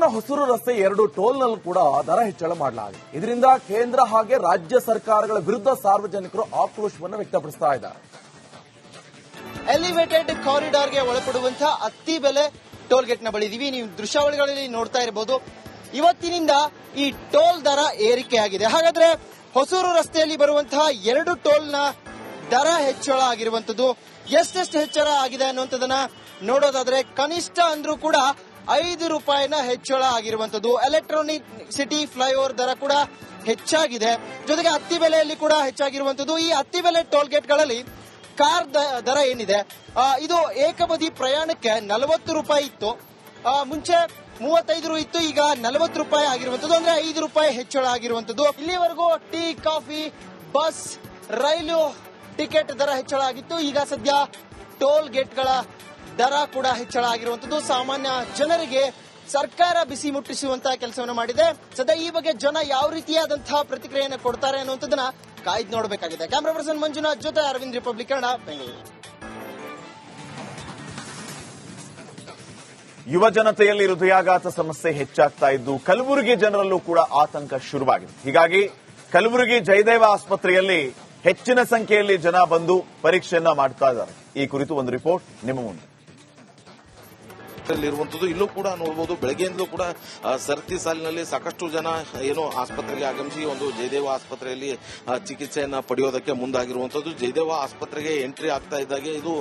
ಬೆಂಗಳೂರಿನ ಹೊಸೂರು ರಸ್ತೆ 2 ಟೋಲ್ನಲ್ಲೂ ಕೂಡ ದರ ಹೆಚ್ಚಳ ಮಾಡಲಾಗಿದೆ. ಇದರಿಂದ ಕೇಂದ್ರ ಹಾಗೆ ರಾಜ್ಯ ಸರ್ಕಾರಗಳ ವಿರುದ್ಧ ಸಾರ್ವಜನಿಕರು ಆಕ್ರೋಶವನ್ನು ವ್ಯಕ್ತಪಡಿಸ್ತಾ ಇದ್ದಾರೆ. ಎಲಿವೇಟೆಡ್ ಕಾರಿಡಾರ್ಗೆ ಒಳಪಡುವಂತಹ ಅತ್ತಿಬೆಲೆ ಟೋಲ್ ಗೇಟ್ ನ ಬಳಿ ಇದೀವಿ. ನೀವು ದೃಶ್ಯಾವಳಿಗಳಲ್ಲಿ ನೋಡ್ತಾ ಇರಬಹುದು. ಇವತ್ತಿನಿಂದ ಈ ಟೋಲ್ ದರ ಏರಿಕೆಯಾಗಿದೆ. ಹಾಗಾದ್ರೆ ಹೊಸೂರು ರಸ್ತೆಯಲ್ಲಿ ಬರುವಂತಹ 2 ಟೋಲ್ನ ದರ ಹೆಚ್ಚಳ ಆಗಿರುವಂತದ್ದು ಎಷ್ಟೆಷ್ಟು ಹೆಚ್ಚಳ ಆಗಿದೆ ಅನ್ನುವಂಥದ್ದನ್ನ ನೋಡೋದಾದ್ರೆ ಕನಿಷ್ಠ ಅಂದ್ರೂ ಕೂಡ 5 ರೂಪಾಯಿನ ಹೆಚ್ಚಳ ಆಗಿರುವಂತದ್ದು. ಎಲೆಕ್ಟ್ರಾನಿಕ್ ಸಿಟಿ ಫ್ಲೈಓವರ್ ದರ ಕೂಡ ಹೆಚ್ಚಾಗಿದೆ. ಜೊತೆಗೆ ಅತ್ತಿಬೆಲೆಯಲ್ಲಿ ಕೂಡ ಹೆಚ್ಚಾಗಿರುವಂತದ್ದು. ಈ ಅತ್ತಿಬೆಲೆ ಟೋಲ್ ಗೇಟ್ಗಳಲ್ಲಿ ಕಾರ್ ದರ ಏನಿದೆ ಇದು ಏಕಬದಿ ಪ್ರಯಾಣಕ್ಕೆ 40 ರೂಪಾಯಿ ಇತ್ತು. ಮುಂಚೆ 35 ಇತ್ತು, ಈಗ 40 ರೂಪಾಯಿ ಆಗಿರುವಂತದ್ದು. ಅಂದ್ರೆ 5 ರೂಪಾಯಿ ಹೆಚ್ಚಳ ಆಗಿರುವಂತದ್ದು. ಇಲ್ಲಿವರೆಗೂ ಟೀ, ಕಾಫಿ, ಬಸ್, ರೈಲು ಟಿಕೆಟ್ ದರ ಹೆಚ್ಚಳ ಆಗಿತ್ತು. ಈಗ ಸದ್ಯ ಟೋಲ್ ಗೇಟ್ಗಳ ದರ ಕೂಡ ಹೆಚ್ಚಳ ಆಗಿರುವಂತದ್ದು. ಸಾಮಾನ್ಯ ಜನರಿಗೆ ಸರ್ಕಾರ ಬಿಸಿ ಮುಟ್ಟಿಸುವಂತಹ ಕೆಲಸವನ್ನು ಮಾಡಿದೆ. ಸದ್ಯ ಈ ಬಗ್ಗೆ ಜನ ಯಾವ ರೀತಿಯಾದಂತಹ ಪ್ರತಿಕ್ರಿಯೆಯನ್ನು ಕೊಡ್ತಾರೆ ಅನ್ನುವಂಥದ್ದನ್ನ ಕಾಯ್ದು ನೋಡಬೇಕಾಗಿದೆ. ಕ್ಯಾಮರಾ ಪರ್ಸನ್ ಮಂಜುನಾಥ್ ಜೊತೆ ಅರವಿಂದ್, ರಿಪಬ್ಲಿಕ್ ಕನ್ನಡ, ಬೆಂಗಳೂರು. ಯುವ ಜನತೆಯಲ್ಲಿ ಹೃದಯಾಘಾತ ಸಮಸ್ಯೆ ಹೆಚ್ಚಾಗ್ತಾ ಇದ್ದು ಕಲಬುರಗಿ ಜನರಲ್ಲೂ ಕೂಡ ಆತಂಕ ಶುರುವಾಗಿದೆ. ಹೀಗಾಗಿ ಕಲಬುರಗಿ ಜಯದೇವ ಆಸ್ಪತ್ರೆಯಲ್ಲಿ ಹೆಚ್ಚಿನ ಸಂಖ್ಯೆಯಲ್ಲಿ ಜನ ಬಂದು ಪರೀಕ್ಷೆಯನ್ನ ಮಾಡ್ತಾ ಇದ್ದಾರೆ. ಈ ಕುರಿತು ಒಂದು ರಿಪೋರ್ಟ್ ನಿಮ್ಮ ಮುಂದೆ. ಇರುವಂತದ್ದು ಇಲ್ಲೂ ಕೂಡ ನೋಡಬಹುದು. ಬೆಳಗ್ಗೆಯಿಂದಲೂ ಕೂಡ ಸರತಿ ಸಾಲಿನಲ್ಲಿ ಸಾಕಷ್ಟು ಜನ ಏನು ಆಸ್ಪತ್ರೆಗೆ ಆಗಮಿಸಿ ಒಂದು ಜಯದೇವ ಆಸ್ಪತ್ರೆಯಲ್ಲಿ ಚಿಕಿತ್ಸೆಯನ್ನ ಪಡೆಯೋದಕ್ಕೆ ಮುಂದಾಗಿರುವಂತದ್ದು. ಜಯದೇವ ಆಸ್ಪತ್ರೆಗೆ ಎಂಟ್ರಿ ಆಗ್ತಾ ಇದ್ದಾಗೆ ಇದು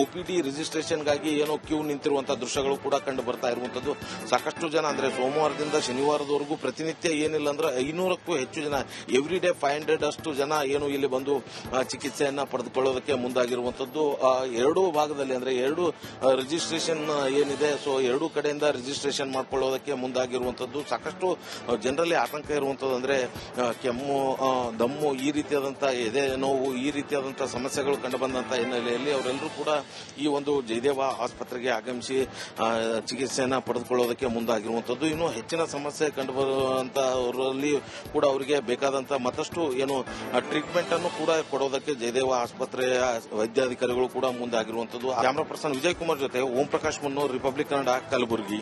OPD ರಿಜಿಸ್ಟ್ರೇಷನ್ಗಾಗಿ ಏನೋ ಕ್ಯೂ ನಿಂತಿರುವಂತಹ ದೃಶ್ಯಗಳು ಕೂಡ ಕಂಡು ಬರ್ತಾ ಇರುವಂತದ್ದು. ಸಾಕಷ್ಟು ಜನ ಅಂದ್ರೆ ಸೋಮವಾರದಿಂದ ಶನಿವಾರದವರೆಗೂ ಪ್ರತಿನಿತ್ಯ ಏನಿಲ್ಲ ಅಂದ್ರೆ 500ಕ್ಕೂ ಹೆಚ್ಚು ಜನ, ಎವ್ರಿ ಡೇ 500 ಅಷ್ಟು ಜನ ಏನು ಇಲ್ಲಿ ಬಂದು ಚಿಕಿತ್ಸೆಯನ್ನ ಪಡೆದುಕೊಳ್ಳೋದಕ್ಕೆ ಮುಂದಾಗಿರುವಂತದ್ದು. ಎರಡೂ ಭಾಗದಲ್ಲಿ ಅಂದ್ರೆ 2 ರಿಜಿಸ್ಟ್ರೇಷನ್ ಏನಿದೆ, ಸೊ 2 ಕಡೆಯಿಂದ ರಿಜಿಸ್ಟ್ರೇಷನ್ ಮಾಡ್ಕೊಳ್ಳೋದಕ್ಕೆ ಮುಂದಾಗಿರುವಂತದ್ದು. ಸಾಕಷ್ಟು ಜನರಲ್ಲಿ ಆತಂಕ ಇರುವಂತದ್ದು ಅಂದ್ರೆ ಕೆಮ್ಮು, ದಮ್ಮು, ಈ ರೀತಿಯಾದಂತಹ ಎದೆ ನೋವು, ಈ ರೀತಿಯಾದಂತಹ ಸಮಸ್ಯೆಗಳು ಕಂಡು ಬಂದಂತಹ ಹಿನ್ನೆಲೆಯಲ್ಲಿ ಅವರೆಲ್ಲರೂ ಕೂಡ ಈ ಒಂದು ಜಯದೇವ ಆಸ್ಪತ್ರೆಗೆ ಆಗಮಿಸಿ ಚಿಕಿತ್ಸೆಯನ್ನ ಪಡೆದುಕೊಳ್ಳೋದಕ್ಕೆ ಮುಂದಾಗಿರುವಂತದ್ದು. ಇನ್ನು ಹೆಚ್ಚಿನ ಸಮಸ್ಯೆ ಕಂಡು ಬರುವಂತಹವರಲ್ಲಿ ಕೂಡ ಅವರಿಗೆ ಬೇಕಾದಂತಹ ಮತ್ತಷ್ಟು ಏನು ಟ್ರೀಟ್ಮೆಂಟ್ ಅನ್ನು ಕೂಡ ಕೊಡೋದಕ್ಕೆ ಜಯದೇವ ಆಸ್ಪತ್ರೆಯ ವೈದ್ಯಾಧಿಕಾರಿಗಳು ಕೂಡ ಮುಂದಾಗಿರುವಂತದ್ದು. ಕ್ಯಾಮರಾ ಪರ್ಸನ್ ವಿಜಯ್ ಕುಮಾರ್ ಜೊತೆ ಓಂ ಪ್ರಕಾಶ್ ಮುನ್ನೂರ್, ರಿಪಬ್ಲಿಕ್ ಕನ್ನಡ, ಕಲಬುರಗಿ.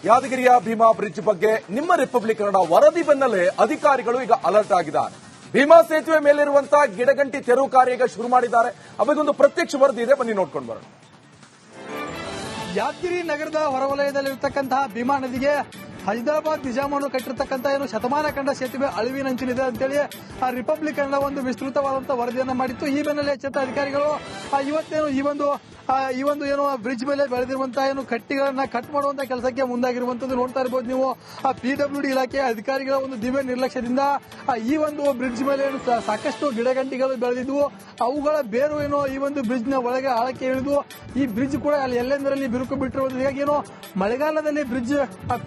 ಯಾದಗಿರಿಯ ಭೀಮಾ ಬ್ರಿಡ್ಜ್ ಬಗ್ಗೆ ನಿಮ್ಮ ರಿಪಬ್ಲಿಕ್ ಕನ್ನಡ ವರದಿ ಬೆನ್ನಲ್ಲೇ ಅಧಿಕಾರಿಗಳು ಈಗ ಅಲರ್ಟ್ ಆಗಿದ್ದಾರೆ. ಭೀಮಾ ಸೇತುವೆ ಮೇಲಿರುವಂತಹ ಗಿಡಗಂಟಿ ತೆರವು ಕಾರ್ಯ ಈಗ ಶುರು ಮಾಡಿದ್ದಾರೆ. ಅವಾಗೊಂದು ಪ್ರತ್ಯಕ್ಷ ವರದಿ ಇದೆ, ಬನ್ನಿ ನೋಡ್ಕೊಂಡು ಬರೋಣ. ಯಾದಗಿರಿ ನಗರದ ಹೊರವಲಯದಲ್ಲಿರತಕ್ಕಂತಹ ಭೀಮಾ ನದಿಗೆ ಹೈದರಾಬಾದ್ ನಿಜಾಮನು ಕಟ್ಟಿರ್ತಕ್ಕಂಥ ಏನು ಶತಮಾನ ಕಂಡ ಸೇತುವೆ ಅಳಿವಿನಂಚಿನಿದೆ ಅಂತೇಳಿ ರಿಪಬ್ಲಿಕ್ ಕನ್ನಡ ಒಂದು ವಿಸ್ತೃತವಾದಂತಹ ವರದಿಯನ್ನು ಮಾಡಿತ್ತು. ಈ ಬೆನ್ನಲ್ಲೇ ಎಚ್ಚೆತ್ತ ಅಧಿಕಾರಿಗಳು ಇವತ್ತೇನು ಈ ಒಂದು ಏನು ಬ್ರಿಡ್ಜ್ ಮೇಲೆ ಬೆಳೆದಿರುವಂತಹ ಏನು ಕಟ್ಟಿಗಳನ್ನ ಕಟ್ ಮಾಡುವಂತಹ ಕೆಲಸಕ್ಕೆ ಮುಂದಾಗಿರುವಂತದ್ದು ನೋಡ್ತಾ ಇರಬಹುದು ನೀವು. PWD ಇಲಾಖೆ ಅಧಿಕಾರಿಗಳ ಒಂದು ದಿವ್ಯ ನಿರ್ಲಕ್ಷ್ಯದಿಂದ ಈ ಒಂದು ಬ್ರಿಡ್ಜ್ ಮೇಲೆ ಏನು ಸಾಕಷ್ಟು ಗಿಡಗಂಟಿಗಳು ಬೆಳೆದಿದ್ವು, ಅವುಗಳ ಬೇರು ಏನು ಈ ಒಂದು ಬ್ರಿಡ್ಜ್ ನ ಒಳಗೆ ಆಳಕ್ಕೆ ಇಳಿದು ಈ ಬ್ರಿಡ್ಜ್ ಕೂಡ ಅಲ್ಲಿ ಎಲ್ಲೆಂದರಲ್ಲಿ ಬಿರುಕು ಬಿಟ್ಟಿರುವುದು. ಹೀಗಾಗಿ ಏನು ಮಳೆಗಾಲದಲ್ಲಿ ಬ್ರಿಡ್ಜ್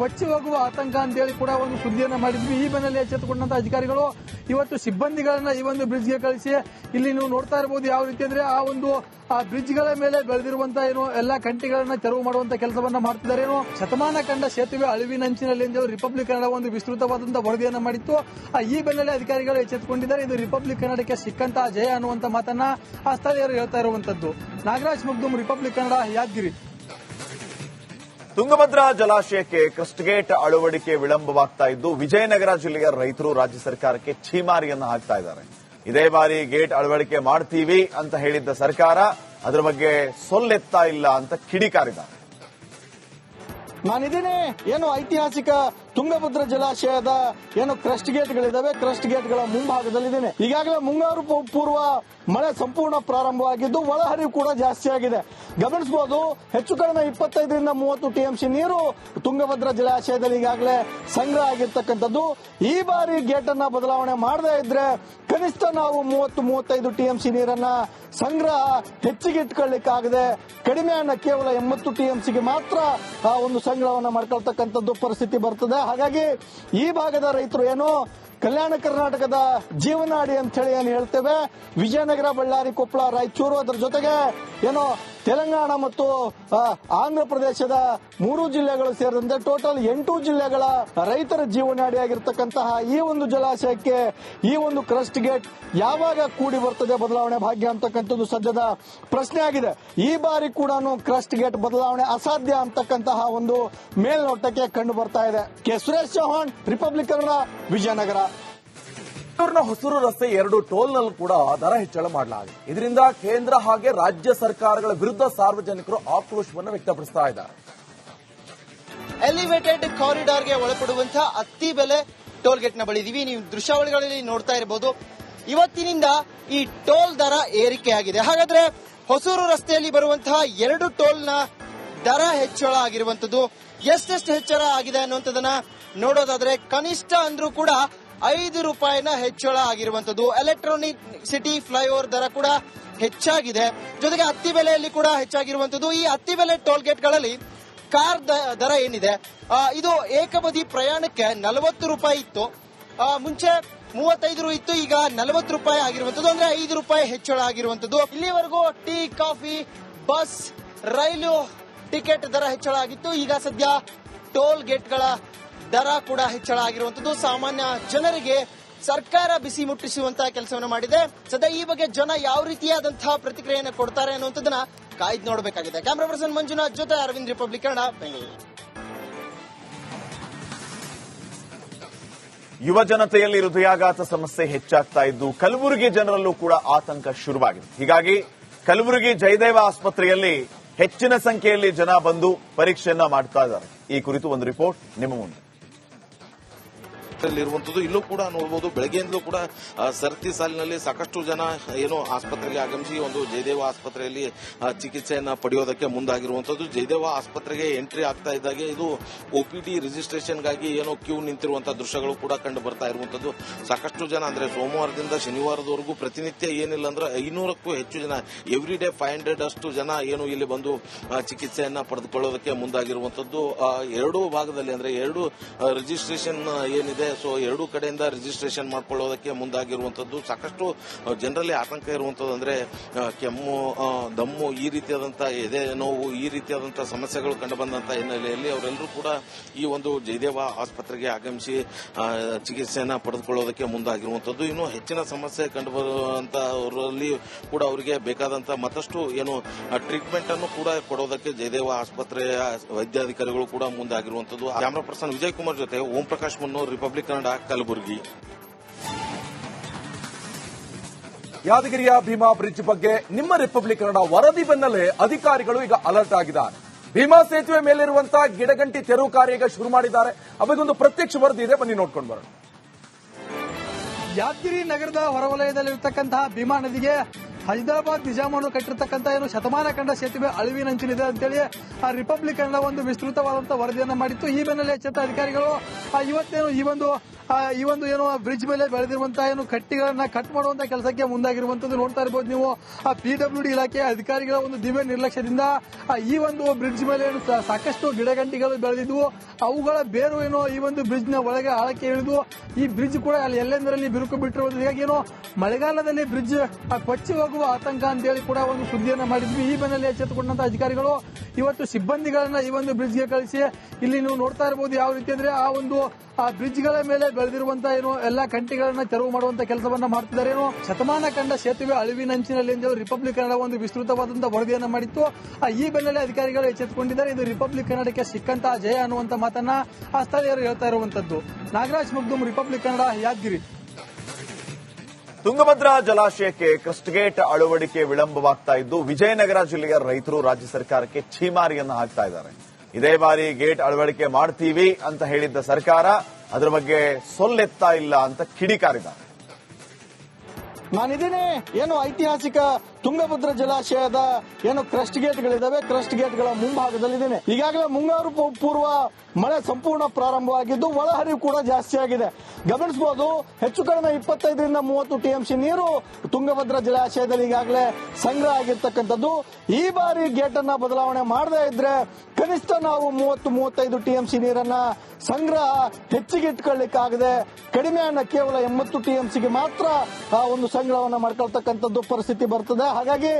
ಕೊಚ್ಚಿ ಹೋಗುವ ಆತಂಕ ಅಂತೇಳಿ ಕೂಡ ಒಂದು ಸುದ್ದಿಯನ್ನ ಮಾಡಿದ್ವಿ. ಈ ಬೆನ್ನಲ್ಲೇ ಎಚ್ಚೆತ್ತುಕೊಂಡಂತಹ ಅಧಿಕಾರಿಗಳು ಇವತ್ತು ಸಿಬ್ಬಂದಿಗಳನ್ನ ಈ ಒಂದು ಬ್ರಿಡ್ಜ್ಗೆ ಕಳಿಸಿ ಇಲ್ಲಿ ನೀವು ನೋಡ್ತಾ ಇರಬಹುದು ಯಾವ ರೀತಿ ಅಂದ್ರೆ ಆ ಒಂದು ಬ್ರಿಡ್ಜ್ಗಳ ಮೇಲೆ ಬೆಳೆದಿರುವಂತಹ ಏನು ಎಲ್ಲಾ ಕಂಟಿಗಳನ್ನ ತೆರವು ಮಾಡುವಂತಹ ಕೆಲಸವನ್ನ ಮಾಡ್ತಿದ್ದಾರೆ. ಏನು ಶತಮಾನ ಕಂಡ ಸೇತುವೆ ಅಳಿವಿನಂಚಿನಲ್ಲಿ ಎಂದು ರಿಪಬ್ಲಿಕ್ ಕನ್ನಡ ಒಂದು ವಿಸ್ತೃತವಾದಂತಹ ವರದಿಯನ್ನ ಮಾಡಿತ್ತು. ಈ ಬೆನ್ನಲ್ಲೇ ಅಧಿಕಾರಿಗಳು ಎಚ್ಚೆತ್ತುಕೊಂಡಿದ್ದಾರೆ. ಇದು ರಿಪಬ್ಲಿಕ್ ಕನ್ನಡಕ್ಕೆ ಸಿಕ್ಕಂತಹ ಜಯ ಅನ್ನುವಂತ ಮಾತನ್ನ ಆ ಸ್ಥಳೀಯರು ಹೇಳ್ತಾ ಇರುವಂತದ್ದು. ನಾಗರಾಜ್ ಮಗ್ದುಮ್, ರಿಪಬ್ಲಿಕ್ ಕನ್ನಡ, ಯಾದಗಿರಿ. ತುಂಗಭದ್ರಾ ಜಲಾಶಯಕ್ಕೆ ಕ್ರಸ್ಟ್ ಗೇಟ್ ಅಳವಡಿಕೆ ವಿಳಂಬವಾಗ್ತಾ ಇದ್ದು ವಿಜಯನಗರ ಜಿಲ್ಲೆಯ ರೈತರು ರಾಜ್ಯ ಸರ್ಕಾರಕ್ಕೆ ಛೀಮಾರಿಯನ್ನು ಹಾಕ್ತಾ ಇದ್ದಾರೆ. ಇದೇ ಬಾರಿ ಗೇಟ್ ಅಳವಡಿಕೆ ಮಾಡ್ತೀವಿ ಅಂತ ಹೇಳಿದ್ದ ಸರ್ಕಾರ ಅದರ ಬಗ್ಗೆ ಸೊಲ್ಲೆತ್ತಾ ಇಲ್ಲ ಅಂತ ಕಿಡಿಕಾರಿದ್ದಾರೆ. ನಾನಿದ್ದೀನಿ ಏನು ಐತಿಹಾಸಿಕ ತುಂಗಭದ್ರಾ ಜಲಾಶಯದ ಏನು ಕ್ರಸ್ಟ್ ಗೇಟ್ಗಳಿದ್ದಾವೆ, ಕ್ರಸ್ಟ್ ಗೇಟ್ಗಳ ಮುಂಭಾಗದಲ್ಲಿದ್ದೇನೆ. ಈಗಾಗಲೇ ಮುಂಗಾರು ಪೂರ್ವ ಮಳೆ ಸಂಪೂರ್ಣ ಪ್ರಾರಂಭವಾಗಿದ್ದು ಒಳಹರಿವು ಕೂಡ ಜಾಸ್ತಿ ಆಗಿದೆ. ಗಮನಿಸಬಹುದು, ಹೆಚ್ಚು ಕಡಿಮೆ 25ರಿಂದ 30 TMC ನೀರು ತುಂಗಭದ್ರಾ ಜಲಾಶಯದಲ್ಲಿ ಈಗಾಗಲೇ ಸಂಗ್ರಹ ಆಗಿರ್ತಕ್ಕಂಥದ್ದು. ಈ ಬಾರಿ ಗೇಟ್ ಅನ್ನ ಬದಲಾವಣೆ ಮಾಡದೇ ಇದ್ರೆ ಕನಿಷ್ಠ ನಾವು 30-35 TMC ನೀರನ್ನ ಸಂಗ್ರಹ ಹೆಚ್ಚಿಗೆ ಇಟ್ಕೊಳ್ಳಿಕ್ಕಾಗದೆ ಕಡಿಮೆ ಅನ್ನ ಕೇವಲ 80 TMCಗೆ ಮಾತ್ರ ಆ ಒಂದು ಸಂಗ್ರಹವನ್ನ ಮಾಡ್ಕೊಳ್ತಕ್ಕಂಥದ್ದು ಪರಿಸ್ಥಿತಿ ಬರ್ತದೆ. ಹಾಗಾಗಿ ಈ ಭಾಗದ ರೈತರು ಏನು ಕಲ್ಯಾಣ ಕರ್ನಾಟಕದ ಜೀವನಾಡಿ ಅಂತ ಹೇಳಿ ಏನು ಹೇಳ್ತೇವೆ. ವಿಜಯನಗರ, ಬಳ್ಳಾರಿ, ಕೊಪ್ಪಳ, ರಾಯಚೂರು, ಅದರ ಜೊತೆಗೆ ಏನೋ ತೆಲಂಗಾಣ ಮತ್ತು ಆಂಧ್ರ ಪ್ರದೇಶದ 3 ಜಿಲ್ಲೆಗಳು ಸೇರಿದಂತೆ ಟೋಟಲ್ 8 ಜಿಲ್ಲೆಗಳ ರೈತರ ಜೀವನಾಡಿಯಾಗಿರ್ತಕ್ಕಂತಹ ಈ ಒಂದು ಜಲಾಶಯಕ್ಕೆ ಈ ಒಂದು ಕ್ರಸ್ಟ್ ಗೇಟ್ ಯಾವಾಗ ಕೂಡಿ ಬರ್ತದೆ ಬದಲಾವಣೆ ಭಾಗ್ಯ ಅಂತಕ್ಕಂಥದ್ದು ಸದ್ಯದ ಪ್ರಶ್ನೆ ಆಗಿದೆ. ಈ ಬಾರಿ ಕೂಡ ಕ್ರಸ್ಟ್ ಗೇಟ್ ಬದಲಾವಣೆ ಅಸಾಧ್ಯ ಅಂತಕ್ಕಂತಹ ಒಂದು ಮೇಲ್ನೋಟಕ್ಕೆ ಕಂಡು ಬರ್ತಾ ಇದೆ. K Suresh Chauhan, Republic Kannada, Vijayanagara. ಹೊಸೂರು ರಸ್ತೆ 2 ಟೋಲ್ನಲ್ಲೂ ಕೂಡ ದರ ಹೆಚ್ಚಳ ಮಾಡಲಾಗಿದೆ. ಇದರಿಂದ ಕೇಂದ್ರ ಹಾಗೆ ರಾಜ್ಯ ಸರ್ಕಾರಗಳ ವಿರುದ್ಧ ಸಾರ್ವಜನಿಕರು ಆಕ್ರೋಶವನ್ನು ವ್ಯಕ್ತಪಡಿಸ್ತಾ ಇದ್ದಾರೆ. ಎಲಿವೇಟೆಡ್ ಕಾರಿಡಾರ್ಗೆ ಒಳಪಡುವಂತಹ ಅತ್ತಿಬೆಲೆ ಟೋಲ್ ಗೇಟ್ ನ ಬಳಿ ಇದೀವಿ. ನೀವು ದೃಶ್ಯಾವಳಿಗಳಲ್ಲಿ ನೋಡ್ತಾ ಇರಬಹುದು. ಇವತ್ತಿನಿಂದ ಈ ಟೋಲ್ ದರ ಏರಿಕೆಯಾಗಿದೆ. ಹಾಗಾದ್ರೆ ಹೊಸೂರು ರಸ್ತೆಯಲ್ಲಿ ಬರುವಂತಹ 2 ಟೋಲ್ ನ ದರ ಹೆಚ್ಚಳ ಆಗಿರುವಂತದ್ದು. ಎಷ್ಟೆಷ್ಟು ಹೆಚ್ಚಳ ಆಗಿದೆ ಅನ್ನುವಂಥದ್ದನ್ನ ನೋಡೋದಾದ್ರೆ ಕನಿಷ್ಠ ಅಂದ್ರೂ ಕೂಡ 5 ರೂಪಾಯಿನ ಹೆಚ್ಚಳ ಆಗಿರುವಂತದ್ದು. ಎಲೆಕ್ಟ್ರಾನಿಕ್ ಸಿಟಿ ಫ್ಲೈಓವರ್ ದರ ಕೂಡ ಹೆಚ್ಚಾಗಿದೆ. ಜೊತೆಗೆ ಅತ್ತಿಬೆಲೆಯಲ್ಲಿ ಕೂಡ ಹೆಚ್ಚಾಗಿರುವಂತದ್ದು. ಈ ಅತ್ತಿಬೆಲೆ ಟೋಲ್ ಗೇಟ್ಗಳಲ್ಲಿ ಕಾರ್ ದರ ಏನಿದೆ ಇದು ಏಕಬದಿ ಪ್ರಯಾಣಕ್ಕೆ 40 ರೂಪಾಯಿ ಇತ್ತು. ಮುಂಚೆ 35 ಇತ್ತು, ಈಗ 40 ರೂಪಾಯಿ ಆಗಿರುವಂತದ್ದು. ಅಂದ್ರೆ 5 ರೂಪಾಯಿ ಹೆಚ್ಚಳ ಆಗಿರುವಂತದ್ದು. ಇಲ್ಲಿವರೆಗೂ ಟೀ, ಕಾಫಿ, ಬಸ್, ರೈಲು ಟಿಕೆಟ್ ದರ ಹೆಚ್ಚಳ ಆಗಿತ್ತು. ಈಗ ಸದ್ಯ ಟೋಲ್ ಗೇಟ್ಗಳ ದರ ಕೂಡ ಹೆಚ್ಚಳ ಆಗಿರುವಂತದ್ದು. ಸಾಮಾನ್ಯ ಜನರಿಗೆ ಸರ್ಕಾರ ಬಿಸಿ ಮುಟ್ಟಿಸುವಂತಹ ಕೆಲಸವನ್ನು ಮಾಡಿದೆ. ಸದ್ಯ ಈ ಬಗ್ಗೆ ಜನ ಯಾವ ರೀತಿಯಾದಂತಹ ಪ್ರತಿಕ್ರಿಯೆಯನ್ನು ಕೊಡ್ತಾರೆ ಅನ್ನುವಂಥದ್ದನ್ನ ಕಾಯ್ದು ನೋಡಬೇಕಾಗಿದೆ. ಕ್ಯಾಮರಾ ಪರ್ಸನ್ ಮಂಜುನಾಥ್ ಜೊತೆ ಅರವಿಂದ್, ರಿಪಬ್ಲಿಕ್ ಕನ್ನಡ, ಬೆಂಗಳೂರು. ಯುವ ಜನತೆಯಲ್ಲಿ ಹೃದಯಾಘಾತ ಸಮಸ್ಯೆ ಹೆಚ್ಚಾಗ್ತಾ ಇದ್ದು ಕಲಬುರಗಿ ಜನರಲ್ಲೂ ಕೂಡ ಆತಂಕ ಶುರುವಾಗಿದೆ. ಹೀಗಾಗಿ ಕಲಬುರಗಿ ಜಯದೇವ ಆಸ್ಪತ್ರೆಯಲ್ಲಿ ಹೆಚ್ಚಿನ ಸಂಖ್ಯೆಯಲ್ಲಿ ಜನ ಬಂದು ಪರೀಕ್ಷೆಯನ್ನ ಮಾಡ್ತಾ ಇದ್ದಾರೆ. ಈ ಕುರಿತು ಒಂದು ರಿಪೋರ್ಟ್ ನಿಮ್ಮ ಮುಂದೆ. ಇರುವಂತದ್ದು ಇಲ್ಲೂ ಕೂಡ ನೋಡಬಹುದು. ಬೆಳಗ್ಗೆಯಿಂದಲೂ ಕೂಡ ಸರತಿ ಸಾಲಿನಲ್ಲಿ ಸಾಕಷ್ಟು ಜನ ಏನು ಆಸ್ಪತ್ರೆಗೆ ಆಗಮಿಸಿ ಒಂದು ಜಯದೇವ ಆಸ್ಪತ್ರೆಯಲ್ಲಿ ಚಿಕಿತ್ಸೆಯನ್ನ ಪಡೆಯೋದಕ್ಕೆ ಮುಂದಾಗಿರುವಂತದ್ದು. ಜಯದೇವ ಆಸ್ಪತ್ರೆಗೆ ಎಂಟ್ರಿ ಆಗ್ತಾ ಇದ್ದಾಗೆ ಇದು OPD ರಿಜಿಸ್ಟ್ರೇಷನ್ಗಾಗಿ ಏನೋ ಕ್ಯೂ ನಿಂತಿರುವಂತಹ ದೃಶ್ಯಗಳು ಕೂಡ ಕಂಡು ಬರ್ತಾ ಇರುವಂತದ್ದು. ಸಾಕಷ್ಟು ಜನ ಅಂದ್ರೆ ಸೋಮವಾರದಿಂದ ಶನಿವಾರದವರೆಗೂ ಪ್ರತಿನಿತ್ಯ ಏನಿಲ್ಲ ಅಂದ್ರೆ 500ಕ್ಕೂ ಹೆಚ್ಚು ಜನ, ಎವ್ರಿ ಡೇ 500 ಅಷ್ಟು ಜನ ಏನು ಇಲ್ಲಿ ಬಂದು ಚಿಕಿತ್ಸೆಯನ್ನ ಪಡೆದುಕೊಳ್ಳೋದಕ್ಕೆ ಮುಂದಾಗಿರುವಂತದ್ದು. 2 ಭಾಗದಲ್ಲಿ ಅಂದ್ರೆ 2 ರಿಜಿಸ್ಟ್ರೇಷನ್ ಏನಿದೆ, ಸೊ 2 ಕಡೆಯಿಂದ ರಿಜಿಸ್ಟ್ರೇಷನ್ ಮಾಡ್ಕೊಳ್ಳೋದಕ್ಕೆ ಮುಂದಾಗಿರುವಂತದ್ದು. ಸಾಕಷ್ಟು ಜನರಲ್ಲಿ ಆತಂಕ ಇರುವಂತದ್ದು ಅಂದ್ರೆ ಕೆಮ್ಮು, ದಮ್ಮು, ಈ ರೀತಿಯಾದಂತಹ ಎದೆ ನೋವು, ಈ ರೀತಿಯಾದಂತಹ ಸಮಸ್ಯೆಗಳು ಕಂಡು ಬಂದಂತಹ ಹಿನ್ನೆಲೆಯಲ್ಲಿ ಅವರೆಲ್ಲರೂ ಕೂಡ ಈ ಒಂದು ಜಯದೇವ ಆಸ್ಪತ್ರೆಗೆ ಆಗಮಿಸಿ ಚಿಕಿತ್ಸೆಯನ್ನ ಪಡೆದುಕೊಳ್ಳೋದಕ್ಕೆ ಮುಂದಾಗಿರುವಂತದ್ದು. ಇನ್ನು ಹೆಚ್ಚಿನ ಸಮಸ್ಯೆ ಕಂಡು ಬರುವಂತಹವರಲ್ಲಿ ಕೂಡ ಅವರಿಗೆ ಬೇಕಾದಂತಹ ಮತ್ತಷ್ಟು ಏನು ಟ್ರೀಟ್ಮೆಂಟ್ ಅನ್ನು ಕೂಡ ಕೊಡೋದಕ್ಕೆ ಜಯದೇವ ಆಸ್ಪತ್ರೆಯ ವೈದ್ಯಾಧಿಕಾರಿಗಳು ಕೂಡ ಮುಂದಾಗಿರುವಂತದ್ದು. ಕ್ಯಾಮರಾ ಪರ್ಸನ್ ವಿಜಯ್ ಕುಮಾರ್ ಜೊತೆ ಓಂ ಪ್ರಕಾಶ್ ಮುನ್ನೂರ್, ರಿಪಬ್ಲಿಕ್ ಕನ್ನಡ, ಕಲಬುರಗಿ. ಯಾದಗಿರಿಯ ಭೀಮಾ ಬ್ರಿಡ್ಜ್ ಬಗ್ಗೆ ನಿಮ್ಮ ರಿಪಬ್ಲಿಕ್ ಕನ್ನಡ ವರದಿ ಬೆನ್ನಲ್ಲೇ ಅಧಿಕಾರಿಗಳು ಈಗ ಅಲರ್ಟ್ ಆಗಿದ್ದಾರೆ. ಭೀಮಾ ಸೇತುವೆ ಮೇಲಿರುವಂತಹ ಗಿಡಗಂಟಿ ತೆರವು ಕಾರ್ಯ ಈಗ ಶುರು ಮಾಡಿದ್ದಾರೆ. ಅವರಿಗೊಂದು ಪ್ರತ್ಯಕ್ಷ ವರದಿ ಇದೆ, ಬನ್ನಿ ನೋಡ್ಕೊಂಡು ಬರೋಣ. ಯಾದಗಿರಿ ನಗರದ ಹೊರವಲಯದಲ್ಲಿರತಕ್ಕಂತಹ ಭೀಮಾ ನದಿಗೆ ಹೈದರಾಬಾದ್ ನಿಜಾಮನು ಕಟ್ಟಿರ್ತಕ್ಕಂಥ ಏನು ಶತಮಾನ ಕಂಡ ಸೇತುವೆ ಅಳಿವಿನಂಚಿನಿದೆ ಅಂತೇಳಿ ರಿಪಬ್ಲಿಕ್ ಕನ್ನಡ ಒಂದು ವಿಸ್ತೃತವಾದಂತಹ ವರದಿಯನ್ನ ಮಾಡಿತ್ತು. ಈ ಬೆನ್ನಲ್ಲೇ ಎಚ್ಚೆತ್ತ ಅಧಿಕಾರಿಗಳು ಇವತ್ತೇನು ಈ ಒಂದು ಏನು ಬ್ರಿಡ್ಜ್ ಮೇಲೆ ಬೆಳೆದಿರುವಂತಹ ಏನು ಕಟ್ಟಿಗಳನ್ನ ಕಟ್ ಮಾಡುವಂತಹ ಕೆಲಸಕ್ಕೆ ಮುಂದಾಗಿರುವಂತದ್ದು ನೋಡ್ತಾ ಇರಬಹುದು ನೀವು. PWD ಇಲಾಖೆಯ ಅಧಿಕಾರಿಗಳ ಒಂದು ದಿವ್ಯ ನಿರ್ಲಕ್ಷ್ಯದಿಂದ ಈ ಒಂದು ಬ್ರಿಡ್ಜ್ ಮೇಲೆ ಏನು ಸಾಕಷ್ಟು ಗಿಡಗಂಟಿಗಳು ಬೆಳೆದಿದ್ವು, ಅವುಗಳ ಬೇರು ಏನೋ ಈ ಒಂದು ಬ್ರಿಡ್ಜ್ ನ ಒಳಗೆ ಆಳಕ್ಕೆ ಇಳಿದು ಈ ಬ್ರಿಡ್ಜ್ ಕೂಡ ಅಲ್ಲಿ ಎಲ್ಲೆಂದರಲ್ಲಿ ಬಿರುಕು ಬಿಟ್ಟಿರುವುದು. ಹೀಗಾಗಿ ಏನೋ ಮಳೆಗಾಲದಲ್ಲಿ ಬ್ರಿಡ್ಜ್ ಕೊಚ್ಚಿ ಹೋಗುವ ಆತಂಕ ಅಂತೇಳಿ ಕೂಡ ಒಂದು ಸುದ್ದಿಯನ್ನ ಮಾಡಿದ್ವಿ. ಈ ಬೆನ್ನಲ್ಲೇ ಎಚ್ಚೆತ್ತುಕೊಂಡಂತಹ ಅಧಿಕಾರಿಗಳು ಇವತ್ತು ಸಿಬ್ಬಂದಿಗಳನ್ನ ಈ ಒಂದು ಬ್ರಿಡ್ಜ್ಗೆ ಕಳಿಸಿ ಇಲ್ಲಿ ನೀವು ನೋಡ್ತಾ ಇರಬಹುದು ಯಾವ ರೀತಿ ಅಂದ್ರೆ ಆ ಬ್ರಿಡ್ಜ್ಗಳ ಮೇಲೆ ಬೆಳೆದಿರುವಂತಹ ಏನು ಎಲ್ಲಾ ಕಂಟಿಗಳನ್ನ ತೆರವು ಮಾಡುವಂತ ಕೆಲಸವನ್ನ ಮಾಡ್ತಿದ್ದಾರೆ. ಏನು ಶತಮಾನ ಕಂಡ ಸೇತುವೆ ಅಳಿವಿನಂಚಿನಲ್ಲಿ ಎಂದು ರಿಪಬ್ಲಿಕ್ ಕನ್ನಡ ಒಂದು ವಿಸ್ತೃತವಾದಂತಹ ವರದಿಯನ್ನ ಮಾಡಿತ್ತು. ಈ ಬೆನ್ನಲ್ಲೇ ಅಧಿಕಾರಿಗಳು ಎಚ್ಚೆತ್ತುಕೊಂಡಿದ್ದಾರೆ. ಇದು ರಿಪಬ್ಲಿಕ್ ಕನ್ನಡಕ್ಕೆ ಸಿಕ್ಕಂತಹ ಜಯ ಅನ್ನುವಂತ ಮಾತನ್ನ ಆ ಸ್ಥಳೀಯರು ಹೇಳ್ತಾ ಇರುವಂತದ್ದು. ನಾಗರಾಜ್ ಮಗ್ದುಮ್, ರಿಪಬ್ಲಿಕ್ ಕನ್ನಡ, ಯಾದಗಿರಿ. ತುಂಗಭದ್ರಾ ಜಲಾಶಯಕ್ಕೆ ಕ್ರಸ್ಟ್ ಗೇಟ್ ಅಳವಡಿಕೆ ವಿಳಂಬವಾಗ್ತಾ ಇದ್ದು ವಿಜಯನಗರ ಜಿಲ್ಲೆಯ ರೈತರು ರಾಜ್ಯ ಸರ್ಕಾರಕ್ಕೆ ಛೀಮಾರಿಯನ್ನು ಹಾಕ್ತಾ ಇದ್ದಾರೆ. ಇದೇ ಬಾರಿ ಗೇಟ್ ಅಳವಡಿಕೆ ಮಾಡ್ತೀವಿ ಅಂತ ಹೇಳಿದ್ದ ಸರ್ಕಾರ ಅದರ ಬಗ್ಗೆ ಸೊಲ್ಲೆತ್ತಾ ಇಲ್ಲ ಅಂತ ಕಿಡಿಕಾರಿದ್ದಾರೆ. ನಾನಿದ್ದೇನೆ ಏನು ಐತಿಹಾಸಿಕ ತುಂಗಭದ್ರಾ ಜಲಾಶಯದ ಏನು ಕ್ರಸ್ಟ್ ಗೇಟ್ಗಳಿದಾವೆ, ಕ್ರಸ್ಟ್ ಗೇಟ್ಗಳ ಮುಂಭಾಗದಲ್ಲಿದ್ದೇನೆ. ಈಗಾಗಲೇ ಮುಂಗಾರು ಪೂರ್ವ ಮಳೆ ಸಂಪೂರ್ಣ ಪ್ರಾರಂಭವಾಗಿದ್ದು ಒಳಹರಿವು ಕೂಡ ಜಾಸ್ತಿ ಆಗಿದೆ. ಗಮನಿಸಬಹುದು, ಹೆಚ್ಚು ಕಡಿಮೆ 25ರಿಂದ 30 ಟಿಎಂಸಿ ನೀರು ತುಂಗಭದ್ರಾ ಜಲಾಶಯದಲ್ಲಿ ಈಗಾಗಲೇ ಸಂಗ್ರಹ ಆಗಿರ್ತಕ್ಕಂಥದ್ದು. ಈ ಬಾರಿ ಗೇಟ್ ಅನ್ನ ಬದಲಾವಣೆ ಮಾಡದೇ ಇದ್ರೆ ಕನಿಷ್ಠ ನಾವು 30-35 ಟಿಎಂಸಿ ನೀರನ್ನ ಸಂಗ್ರಹ ಹೆಚ್ಚಿಗೆ ಇಟ್ಕೊಳ್ಳಿಕ್ಕಾಗದೆ ಕಡಿಮೆ ಅನ್ನ ಕೇವಲ 80 ಟಿಎಂಸಿಗೆ ಮಾತ್ರ ಆ ಒಂದು ಸಂಗ್ರಹವನ್ನ ಮಾಡ್ಕೊಳ್ತಕ್ಕಂಥದ್ದು ಪರಿಸ್ಥಿತಿ ಬರ್ತದೆ. ಹಾಗಾಗಿ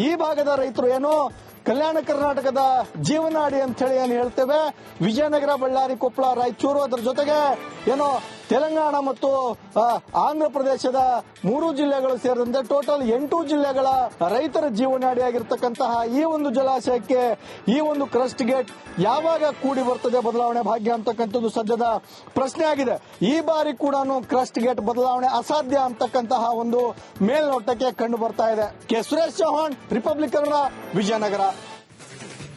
ಈ ಭಾಗದ ರೈತರು ಏನು ಕಲ್ಯಾಣ ಕರ್ನಾಟಕದ ಜೀವನಾಡಿ ಅಂತ ಹೇಳಿ ಏನು ಹೇಳ್ತೇವೆ, ವಿಜಯನಗರ, ಬಳ್ಳಾರಿ, ಕೊಪ್ಪಳ, ರಾಯಚೂರು, ಅದರ ಜೊತೆಗೆ ಏನು ತೆಲಂಗಾಣ ಮತ್ತು ಆಂಧ್ರ ಪ್ರದೇಶದ 3 ಜಿಲ್ಲೆಗಳು ಸೇರಿದಂತೆ ಟೋಟಲ್ 8 ಜಿಲ್ಲೆಗಳ ರೈತರ ಜೀವನಾಡಿಯಾಗಿರ್ತಕ್ಕಂತಹ ಈ ಒಂದು ಜಲಾಶಯಕ್ಕೆ ಈ ಒಂದು ಕ್ರಸ್ಟ್ ಗೇಟ್ ಯಾವಾಗ ಕೂಡಿ ಬರ್ತದೆ ಬದಲಾವಣೆ ಭಾಗ್ಯ ಅಂತಕ್ಕಂಥದ್ದು ಸದ್ಯದ ಪ್ರಶ್ನೆ ಆಗಿದೆ. ಈ ಬಾರಿ ಕೂಡ ಕ್ರಸ್ಟ್ ಗೇಟ್ ಬದಲಾವಣೆ ಅಸಾಧ್ಯ ಅಂತಕ್ಕಂತಹ ಒಂದು ಮೇಲ್ನೋಟಕ್ಕೆ ಕಂಡು ಬರ್ತಾ ಇದೆ. K Suresh Chauhan, Republic Kannada, Vijayanagara.